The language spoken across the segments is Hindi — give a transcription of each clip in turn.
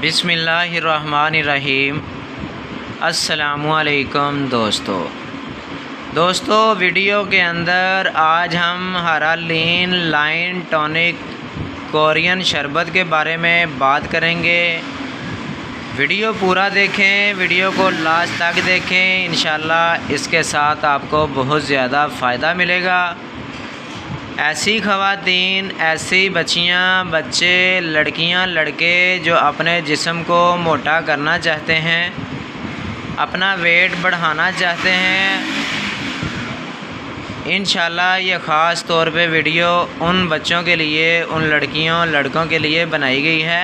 बिस्मिल्लाहिर्रहमानिर्रहीम। अस्सलामुअलैकुम दोस्तों, वीडियो के अंदर आज हम हरालीन लाइन टॉनिक कोरियन शरबत के बारे में बात करेंगे। वीडियो पूरा देखें, वीडियो को लास्ट तक देखें। इंशाल्लाह इसके साथ आपको बहुत ज़्यादा फ़ायदा मिलेगा। ऐसी ख़वातीन, ऐसी बच्चियाँ, बच्चे, लड़कियाँ, लड़के जो अपने जिस्म को मोटा करना चाहते हैं, अपना वेट बढ़ाना चाहते हैं, इंशाल्लाह ये ख़ास तौर पे वीडियो उन बच्चों के लिए, उन लड़कियों लड़कों के लिए बनाई गई है।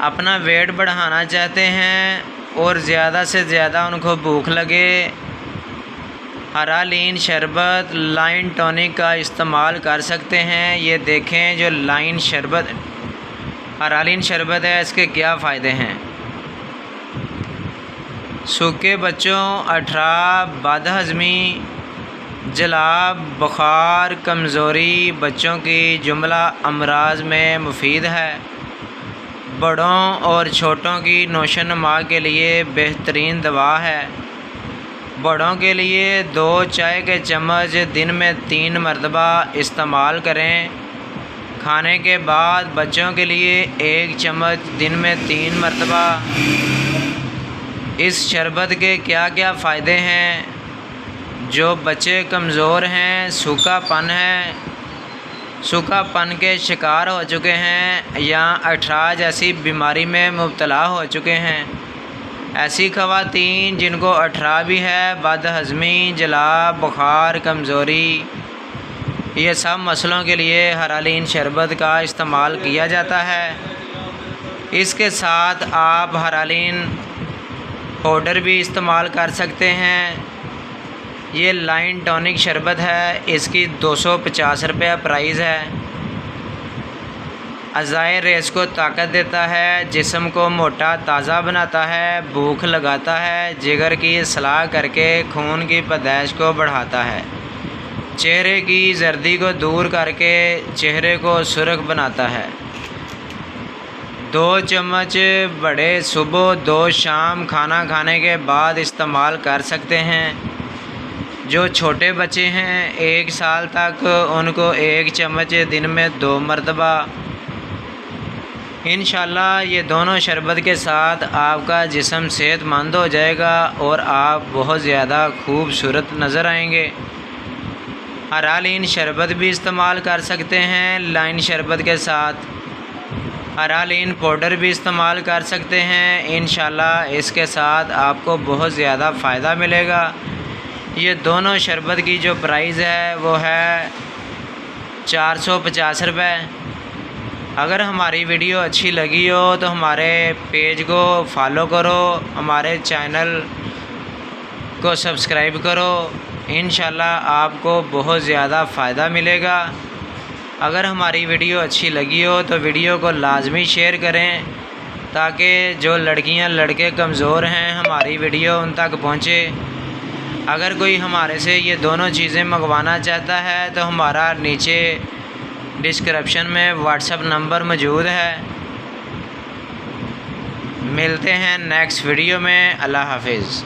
अपना वेट बढ़ाना चाहते हैं और ज़्यादा से ज़्यादा उनको भूख लगे, हरालीन शरबत लाइन टॉनिक का इस्तेमाल कर सकते हैं। ये देखें, जो लाइन शरबत हरालीन शरबत है, इसके क्या फ़ायदे हैं। सूखे बच्चों, अठरा, बदहज़मी, जलाब, बुखार, कमज़ोरी बच्चों की जुमला अमराज में मुफीद है। बड़ों और छोटों की नोशोनुमा के लिए बेहतरीन दवा है। बड़ों के लिए 2 चाय के चम्मच दिन में 3 मरतबा इस्तेमाल करें। खाने के बाद बच्चों के लिए 1 चम्मच दिन में 3 मरतबा। इस शरबत के क्या क्या फ़ायदे हैं। जो बच्चे कमज़ोर हैं, सूखापन के शिकार हो चुके हैं या अठरा जैसी बीमारी में मुब्तला हो चुके हैं, ऐसी ख़वातीन जिनको अठरा भी है, बदहज़मी, जलाब, बुखार, कमज़ोरी, ये सब मसलों के लिए हरालीन शरबत का इस्तेमाल किया जाता है। इसके साथ आप हरालीन पाउडर भी इस्तेमाल कर सकते हैं। ये लाइन टॉनिक शरबत है, इसकी 250 रुपये प्राइस है। अज़ाए रेस को ताकत देता है, जिस्म को मोटा ताज़ा बनाता है, भूख लगाता है, जिगर की इस्लाह करके खून की पैदाइश को बढ़ाता है, चेहरे की जर्दी को दूर करके चेहरे को सुर्ख बनाता है। 2 चम्मच बड़े सुबह, 2 शाम खाना खाने के बाद इस्तेमाल कर सकते हैं। जो छोटे बच्चे हैं 1 साल तक, उनको 1 चम्मच दिन में 2 मरतबा। इंशाल्लाह ये दोनों शरबत के साथ आपका जिस्म सेहतमंद हो जाएगा और आप बहुत ज़्यादा खूबसूरत नज़र आएंगे। हरालीन शरबत भी इस्तेमाल कर सकते हैं लाइन शरबत के साथ। हरालीन पाउडर भी इस्तेमाल कर सकते हैं। इंशाल्लाह इसके साथ आपको बहुत ज़्यादा फ़ायदा मिलेगा। ये दोनों शरबत की जो प्राइस है वो है 450 रुपये। अगर हमारी वीडियो अच्छी लगी हो तो हमारे पेज को फॉलो करो, हमारे चैनल को सब्सक्राइब करो। इंशाल्लाह आपको बहुत ज़्यादा फ़ायदा मिलेगा। अगर हमारी वीडियो अच्छी लगी हो तो वीडियो को लाजमी शेयर करें, ताकि जो लड़कियां लड़के कमज़ोर हैं हमारी वीडियो उन तक पहुँचे। अगर कोई हमारे से ये दोनों चीज़ें मंगवाना चाहता है तो हमारा नीचे डिस्क्रिप्शन में व्हाट्सएप नंबर मौजूद है। मिलते हैं नेक्स्ट वीडियो में। अल्लाह हाफिज़।